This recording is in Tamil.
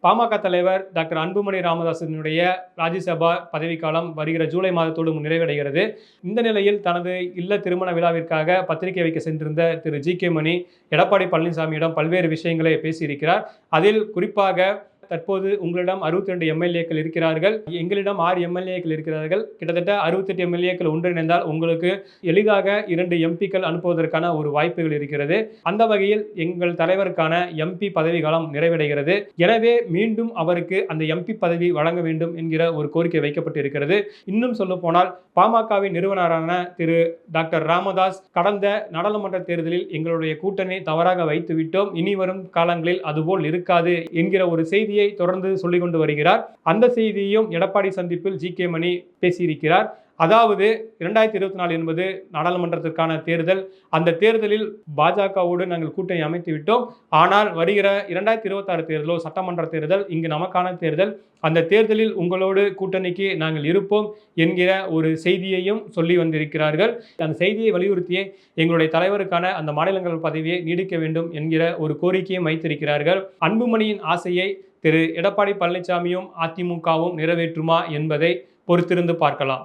பாமக தலைவர் டாக்டர் அன்புமணி ராமதாஸினுடைய ராஜ்யசபா பதவிக்காலம் வருகிற ஜூலை மாதத்தோடு நிறைவடைகிறது. இந்த நிலையில் தனது இல்ல திருமண விழாவிற்காக பத்திரிகை வைக்க சென்றிருந்த திரு ஜி.கே. மணி எடப்பாடி பழனிசாமியிடம் பல்வேறு விஷயங்களை பேசியிருக்கிறார். அதில் குறிப்பாக தற்போது உங்களிடம் 62 எம்எல்ஏக்கள் இருக்கிறார்கள், எங்களிடம் 6 எம்எல்ஏக்கள் இருக்கிறார்கள், கிட்டத்தட்ட 68 எம்எல்ஏக்கள் ஒன்றிணைந்தால் உங்களுக்கு எளிதாக 2 எம்பிக்கள் அனுப்புவதற்கான ஒரு வாய்ப்புகள் இருக்கிறது. அந்த வகையில் எங்கள் தலைவருக்கான எம்பி பதவி காலம் நிறைவடைகிறது. எனவே மீண்டும் அவருக்கு அந்த எம்பி பதவி வழங்க வேண்டும் என்கிற ஒரு கோரிக்கை வைக்கப்பட்டிருக்கிறது. இன்னும் சொல்ல போனால் பாமகவின் நிறுவனரான திரு டாக்டர் ராமதாஸ் கடந்த நாடாளுமன்ற தேர்தலில் எங்களுடைய கூட்டணி தவறாக வைத்துவிட்டோம், இனி வரும் காலங்களில் அதுபோல் இருக்காது என்கிற ஒரு செய்தியை தொடர்ந்து சொல்லிக் கொண்டு வருகிறார். அந்த செய்தியையும் எடப்பாடி சந்திப்பில் ஜி.கே. மணி பேசியிருக்கிறார். அதாவது 2024 என்பது நாடாளுமன்றத்திற்கான தேர்தல். அந்த தேர்தலில் பாஜகவோடு நாங்கள் கூட்டணி அமைத்து விட்டோம். ஆனால் வருகிற 2026 தேர்தலோ சட்டமன்ற தேர்தல் இங்கு நமக்கான தேர்தல். அந்த தேர்தலில் உங்களோடு கூட்டணிக்கு நாங்கள் இருப்போம் என்கிற ஒரு செய்தியையும் சொல்லி வந்திருக்கிறார்கள். அந்த செய்தியை வலியுறுத்தியே எங்களுடைய தலைவருக்கான அந்த மாநிலங்களவை பதவியை நீடிக்க வேண்டும் என்கிற ஒரு கோரிக்கையும் வைத்திருக்கிறார்கள். அன்புமணியின் ஆசையை திரு எடப்பாடி பழனிசாமியும் அதிமுகவும் நிறைவேற்றுமா என்பதை பொறுத்திருந்து பார்க்கலாம்.